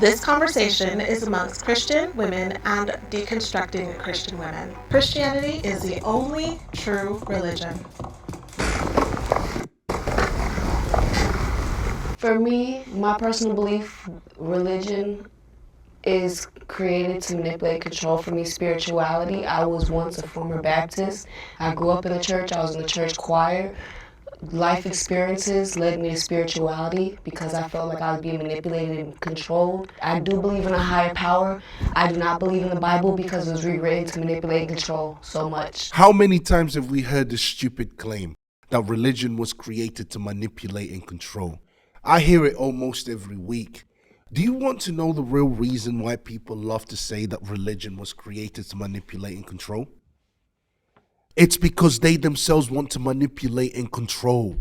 This conversation is amongst Christian women and deconstructing Christian women. Christianity is the only true religion. For me, my personal belief, religion is created to manipulate and control. For me, spirituality, I was once a former Baptist. I grew up in the church. I was in the church choir. Life experiences led me to spirituality because I felt like I was being manipulated and controlled. I do believe in a higher power. I do not believe in the Bible because it was rewritten to manipulate and control so much. How many times have we heard the stupid claim that religion was created to manipulate and control? I hear it almost every week. Do you want to know the real reason why people love to say that religion was created to manipulate and control? It's because they themselves want to manipulate and control.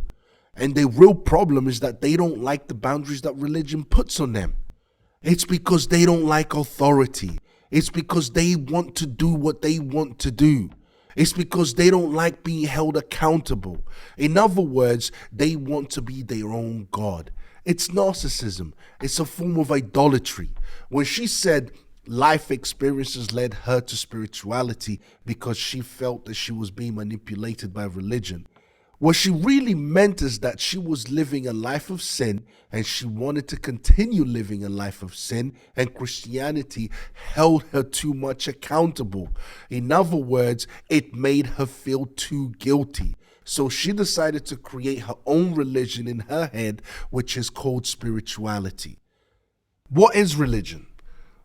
And the real problem is that they don't like the boundaries that religion puts on them. It's because they don't like authority. It's because they want to do what they want to do. It's because they don't like being held accountable. In other words, they want to be their own God. It's narcissism. It's a form of idolatry. When she said life experiences led her to spirituality because she felt that she was being manipulated by religion, what she really meant is that she was living a life of sin and she wanted to continue living a life of sin, and Christianity held her too much accountable. In other words, it made her feel too guilty. So she decided to create her own religion in her head, which is called spirituality. What is religion?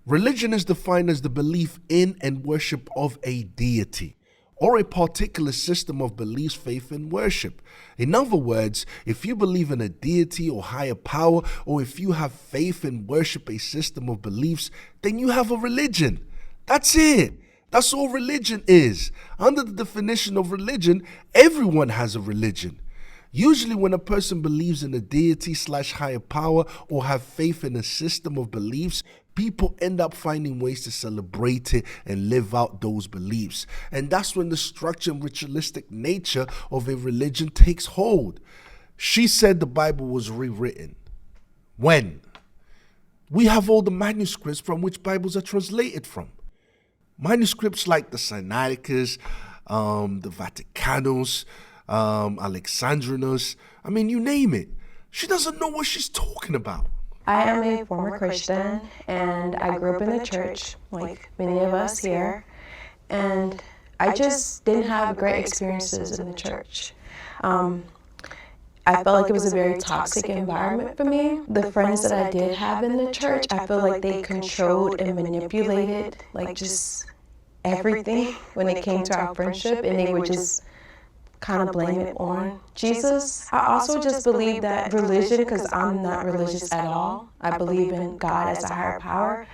Religion is defined as the belief in and worship of a deity, or a particular system of beliefs, faith, and worship. In other words, if you believe in a deity or higher power, or if you have faith and worship a system of beliefs, then you have a religion. That's it. That's all religion is. Under the definition of religion, everyone has a religion. Usually when a person believes in a deity / higher power or have faith in a system of beliefs, people end up finding ways to celebrate it and live out those beliefs. And that's when the structure and ritualistic nature of a religion takes hold. She said the Bible was rewritten. When? We have all the manuscripts from which Bibles are translated from. Manuscripts like the Sinaiticus, the Vaticanus, Alexandrinus, I mean, you name it. She doesn't know what she's talking about. I am a former Christian, and I grew up in the church, like many of us here, and I just didn't have great experiences in the church. I felt like it was a very toxic environment for me. The friends that I did have in the church, I feel like they controlled and manipulated, like just everything when it came to our friendship, and they would just kind of blame it on Jesus. I also just believe that religion, because I'm not religious at all, I believe in God as a higher power.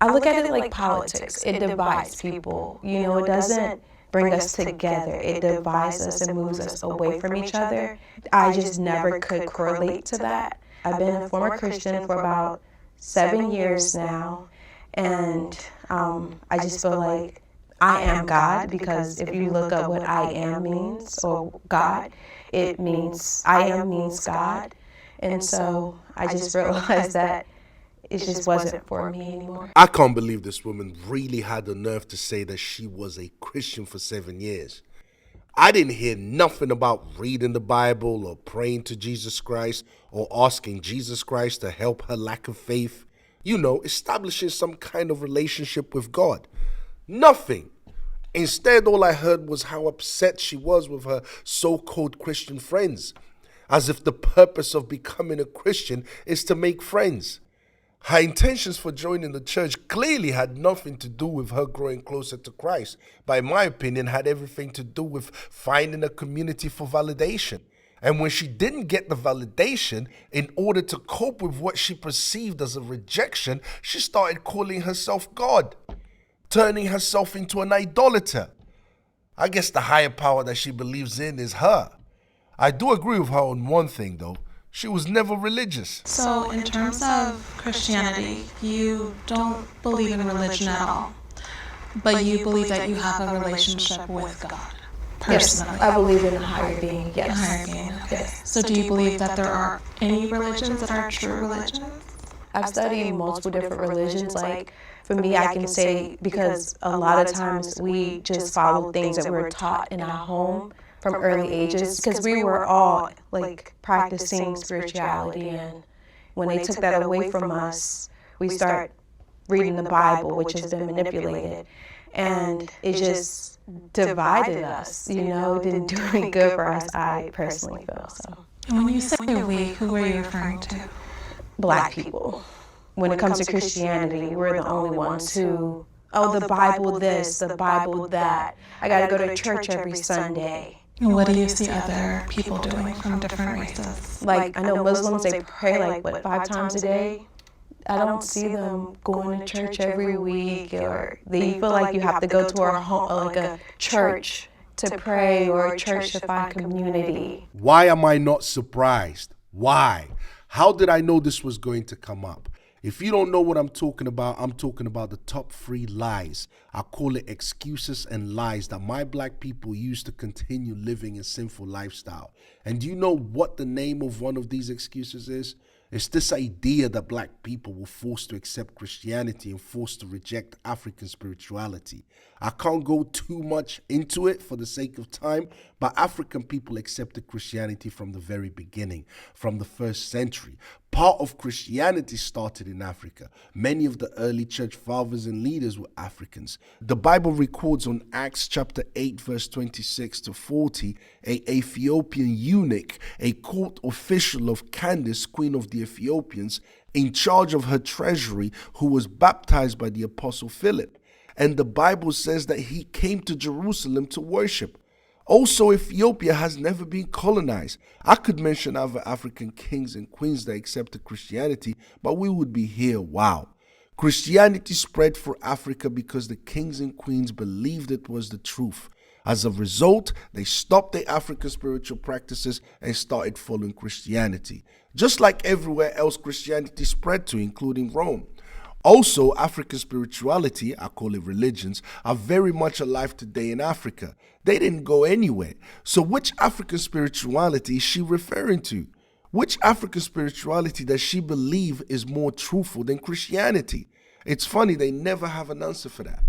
I look at it like politics. It divides people. You know, it doesn't bring us together. It divides us and moves us away from each other. I just never could correlate to that. I've been a former Christian for about 7 years now, and I just feel like I am God, because if you look up what I am means, or God, it means I am means God. And so I just realized that it just wasn't for me anymore. I can't believe this woman really had the nerve to say that she was a Christian for 7 years. I didn't hear nothing about reading the Bible or praying to Jesus Christ or asking Jesus Christ to help her lack of faith. You know, establishing some kind of relationship with God. Nothing. Instead, all I heard was how upset she was with her so-called Christian friends, as if the purpose of becoming a Christian is to make friends. Her intentions for joining the church clearly had nothing to do with her growing closer to Christ, but in my opinion, had everything to do with finding a community for validation. And when she didn't get the validation, in order to cope with what she perceived as a rejection, she started calling herself God, turning herself into an idolater. I guess the higher power that she believes in is her. I do agree with her on one thing though. She was never religious. So in terms of Christianity, you don't believe in religion at all, but you believe that you have a relationship with God, personally. Yes, I believe in a higher being, yes. A higher being, okay. Yes. So do you believe that there are any religions that are true religions? I've studied multiple different religions. Like, for me, I can say, because a lot of times we just follow things that we're taught in our home from early ages, because we were all like practicing spirituality, and when they took that away from us, we start reading the Bible, which has been manipulated, and it just divided us. You know, it didn't do any good for us. I personally feel so. And when you say we, who are you referring to? Black people. When it comes to Christianity, we're the only ones who, oh, the Bible this, the Bible that. I gotta go to church every Sunday. And what do you see other people doing from different races? Like, I know Muslims, they pray like, what, 5 times a day? I don't see them going to church every week, or they feel like you have to go to a church to pray, or a church to find community. Why am I not surprised? Why? How did I know this was going to come up? If you don't know what I'm talking about the top 3 lies. I call it excuses and lies that my black people use to continue living a sinful lifestyle. And do you know what the name of one of these excuses is? It's this idea that black people were forced to accept Christianity and forced to reject African spirituality. I can't go too much into it for the sake of time, but African people accepted Christianity from the very beginning, from the 1st century. Part of Christianity started in Africa. Many of the early church fathers and leaders were Africans. The Bible records on Acts chapter 8, verse 26 to 40, an Ethiopian eunuch, a court official of Candace, queen of the Ethiopians, in charge of her treasury, who was baptized by the apostle Philip. And the Bible says that he came to Jerusalem to worship. Also, Ethiopia has never been colonized. I could mention other African kings and queens that accepted Christianity, but we would be here a while. Christianity spread for Africa because the kings and queens believed it was the truth. As a result, they stopped their African spiritual practices and started following Christianity. Just like everywhere else Christianity spread to, including Rome. Also, African spirituality, I call it religions, are very much alive today in Africa. They didn't go anywhere. So which African spirituality is she referring to? Which African spirituality does she believe is more truthful than Christianity? It's funny, they never have an answer for that.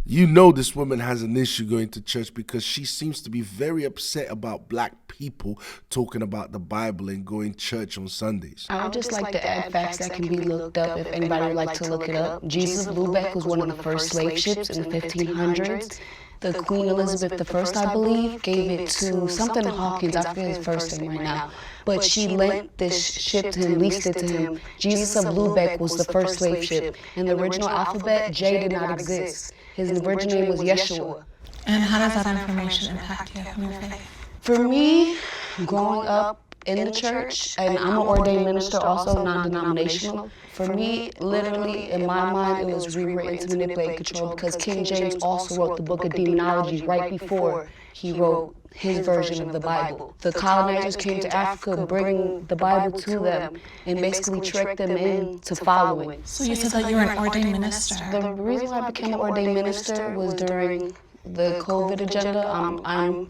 You know this woman has an issue going to church because she seems to be very upset about black people talking about the Bible and going to church on Sundays. I would just like to add facts that can be looked up if anybody would like to look it up. Jesus of Lubeck was one of the first slave ships in the 1500s. The Queen Elizabeth I, I believe, gave it to something Hawkins, I forget his first name right now. But she lent this ship to him, leased it to him. Jesus of Lubeck was the first slave ship. In the original alphabet, J did not exist. His original name was Yeshua. And how does that information impact you in your faith? For me, growing up in the church, and I'm an ordained minister, also non-denominational, for me, literally, in my mind, it was rewritten to manipulate control because King James also wrote the book of demonology right before he wrote his version of the Bible. The colonizers came to Africa bringing the Bible to them and basically tricked them into following. So you said that you were an ordained minister. The reason why I became an ordained minister was during the COVID agenda. I'm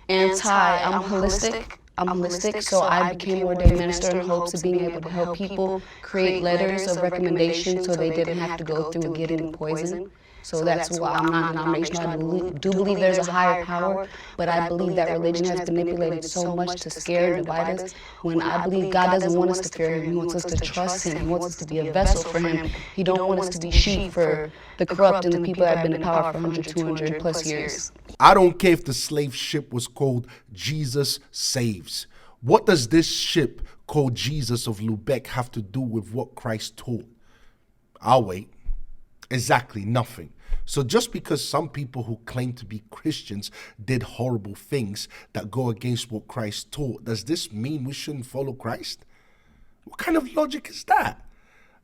holistic. I'm holistic, so I became ordained minister in hopes of being able to help people create letters of recommendation so they didn't have to go through getting poison. So that's why I'm not denominational. I do believe there's a higher power, but I believe that religion has been manipulated so much to scare and divide us. When I believe God doesn't want us to fear Him, He wants us to trust Him. He wants us to be a vessel for Him. He don't want us to be sheep for the corrupt and the people that have been in power for 100, 200 plus years. I don't care if the slave ship was called Jesus Saves. What does this ship called Jesus of Lubeck have to do with what Christ taught? I'll wait. Exactly nothing. So just because some people who claim to be Christians did horrible things that go against what Christ taught, does this mean we shouldn't follow Christ? What kind of logic is that?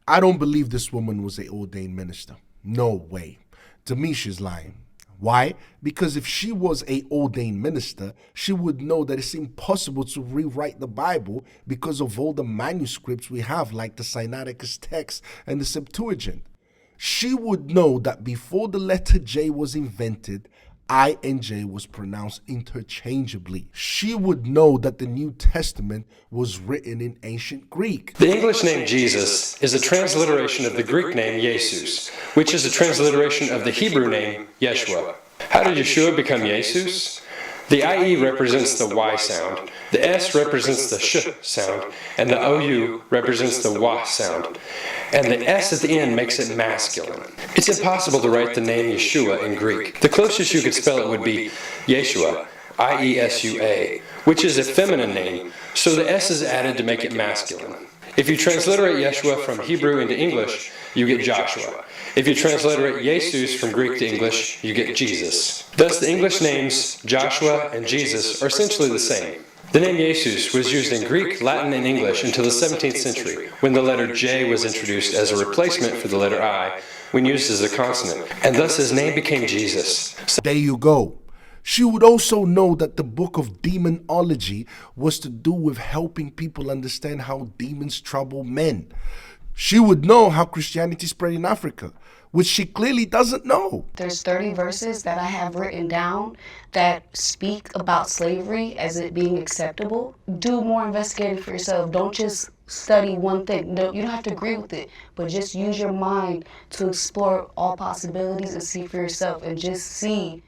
I don't believe this woman was an ordained minister. No way. To me, she's lying. Why? Because if she was an ordained minister, she would know that it's impossible to rewrite the Bible because of all the manuscripts we have, like the Sinaiticus text and the Septuagint. She would know that before the letter J was invented, I and J was pronounced interchangeably. She would know that the New Testament was written in ancient Greek. The English name Jesus is a transliteration of the Greek name Jesus, which is a transliteration of the Hebrew name Yeshua. How did Yeshua become Jesus? The IE represents the Y sound, the S represents the sh sound, and the OU represents the WA sound. And the S at the end makes it masculine. It's impossible to write the name Yeshua in Greek. The closest you could spell it would be Yeshua, I-E-S-U-A, which is a feminine name, so the S is added to make it masculine. If you transliterate Yeshua from Hebrew into English, you get Joshua. If you transliterate Jesus from Greek to English, you get Jesus. Thus, the English names Joshua and Jesus are essentially the same. The name Jesus was used in Greek, Latin, and English until the 17th century, when the letter J was introduced as a replacement for the letter I, when used as a consonant, and thus his name became Jesus. There you go. She would also know that the book of demonology was to do with helping people understand how demons trouble men. She would know how Christianity spread in Africa, which she clearly doesn't know. There's 30 verses that I have written down that speak about slavery as it being acceptable. Do more investigating for yourself. Don't just study one thing. No, you don't have to agree with it, but just use your mind to explore all possibilities and see for yourself, and just see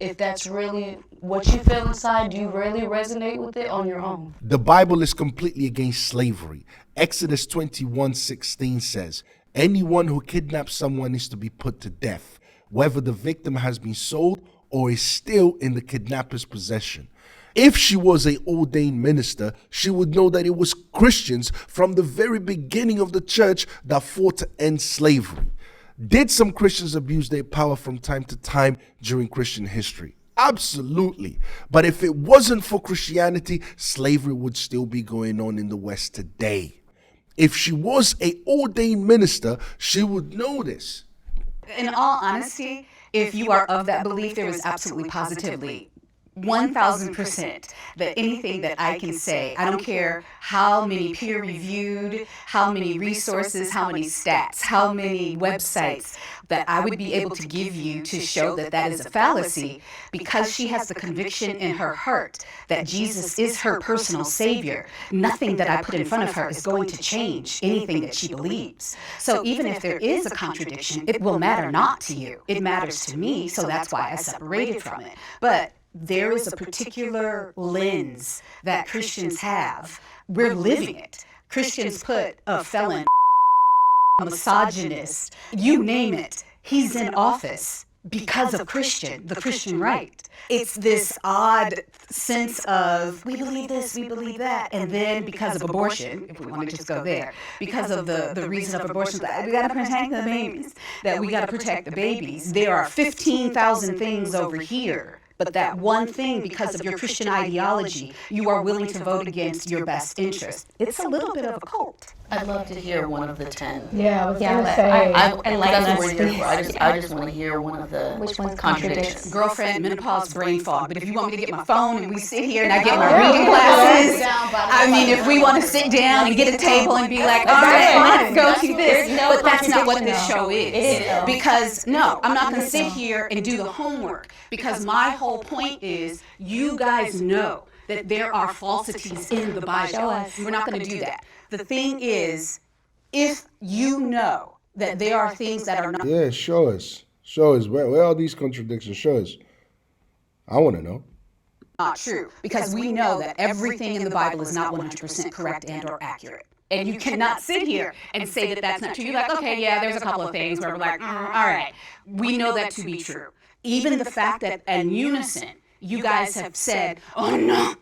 if that's really what you feel inside. Do you really resonate with it on your own? The Bible is completely against slavery. Exodus 21:16 says, anyone who kidnaps someone is to be put to death, whether the victim has been sold or is still in the kidnapper's possession. If she was an ordained minister, she would know that it was Christians from the very beginning of the church that fought to end slavery. Did some Christians abuse their power from time to time during Christian history? Absolutely. But if it wasn't for Christianity, slavery would still be going on in the West today. If she was an ordained minister, she would know this. In all honesty, if you are of that belief, there is absolutely positively 1,000% that anything that I can say, I don't care how many peer-reviewed, how many resources, how many stats, how many websites that I would be able to give you to show that that is a fallacy, because she has the conviction in her heart that Jesus is her personal Savior. Nothing that I put in front of her is going to change anything that she believes. So even if there is a contradiction, it will matter not to you. It matters to me, so that's why I separated from it. But there is a particular lens that Christians have. We're living it. Christians put a felon, a misogynist, you name it, he's in office because of the Christian right. It's this odd sense of, we believe this, we believe that, and then because of abortion, if we want to just go there, because of the reason of abortion, we got to protect the babies, that we got to protect the babies. There are 15,000 things over here. But that one thing, because of your Christian ideology, you are willing to vote against your best interest. It's a little bit of a cult. I'd love to hear one of the 10. Yeah, I was going to say. I like that's what we're here for. I just want to hear one of the Which one's contradictions. Girlfriend, menopause, brain fog. But if you want me to get my phone and we sit here and I get my reading glasses, I mean, if we want to sit down and get a table and be like, all right, let's go to this. But that's not what this show is. Because, no, I'm not going to sit here and do the homework. Because my whole point is, you guys know that there are falsities in the Bible. We're not going to do that. The thing is, if you know that there are things that are not... Yeah, show us. Show us. Where are these contradictions? Show us. I want to know. Not true, because we know that everything in the Bible is not 100% correct and or accurate. And you cannot sit here and say that that's not true. You're like, okay, yeah, there's a couple of things where we're like, all right. We know that to be true. Even the fact that in unison, you guys have said, oh no,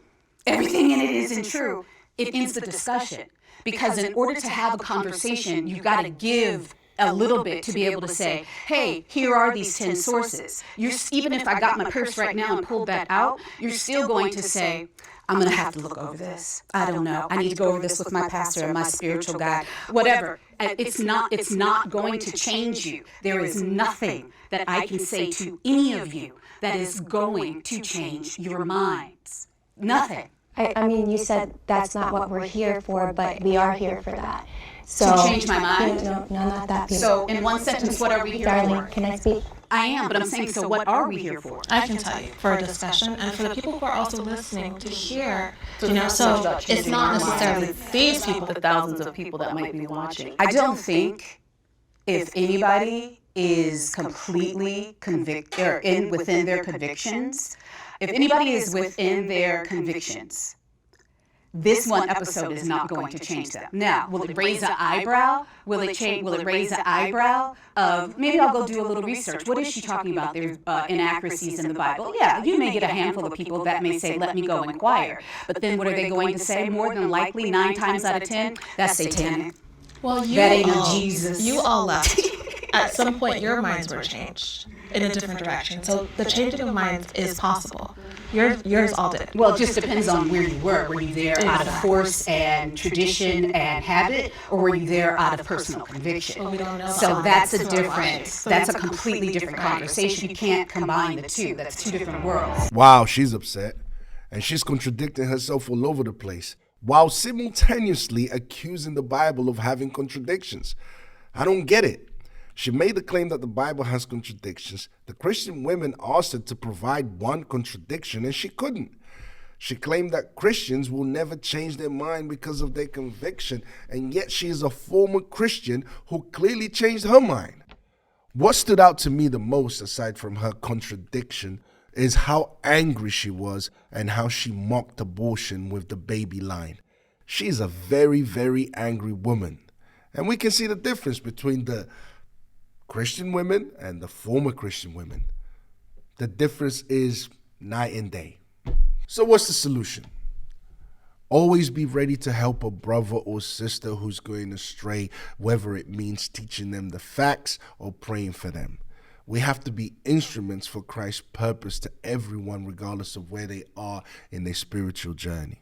everything in it isn't true. It ends the discussion. Because in order to have a conversation, you've got to give a little bit to be able to say, hey, here are these 10 sources. Even if I got my purse right now and pulled that out, you're still going to say, I'm going to have to look over this. I don't know. I need to go over this with my pastor and my spiritual guide, whatever. It's not going to change you. There is nothing that I can say to any of you that is going to change your minds. Nothing. I mean, you said that's not what we're here for, but we are here for that. So To change my mind? No, not that. So in one sentence, what are we here Darling, for? can I speak? I am, but I'm saying, so what are we here for? I can tell you, for a discussion and for the people who are also listening to hear, so it's changing not our necessarily minds. these people. The thousands of people that might be watching. I don't think if anybody is completely convicted or within their convictions, if anybody is within their convictions, this one episode is not going to change them. Now, will it raise an eyebrow? Will it change? Will it raise an eyebrow of maybe I'll go do a little research. What is she talking about? There's inaccuracies in the Bible. Yeah, you may get a handful of people that may say, "Let me go inquire." But then, what are they going to say? More than likely, 9 times out of 10, that's satanic. Well, That ain't no Jesus. You all left. At some point, your minds were changed in a different direction. So the changing of minds is possible. Yours all did. Well, it just depends on where you were. Were you there out of force and tradition and habit, or were you there out of personal conviction? Well, we don't know So that. that's a different, that's a completely different conversation. You can't combine the two. That's two different worlds. Wow, she's upset. And she's contradicting herself all over the place, while simultaneously accusing the Bible of having contradictions. I don't get it. She made the claim that the Bible has contradictions. The Christian women asked her to provide one contradiction, and she couldn't. She claimed that Christians will never change their mind because of their conviction, and yet she is a former Christian who clearly changed her mind. What stood out to me the most, aside from her contradiction, is how angry she was and how she mocked abortion with the baby line. She's a very, very angry woman. And we can see the difference between the Christian women and the former Christian women. The difference is night and day. So what's the solution? Always be ready to help a brother or sister who's going astray, whether it means teaching them the facts or praying for them. We have to be instruments for Christ's purpose to everyone, regardless of where they are in their spiritual journey.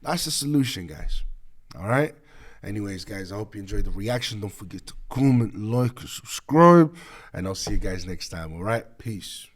That's the solution, guys. All right? Anyways, guys, I hope you enjoyed the reaction. Don't forget to comment, like, and subscribe. And I'll see you guys next time, all right? Peace.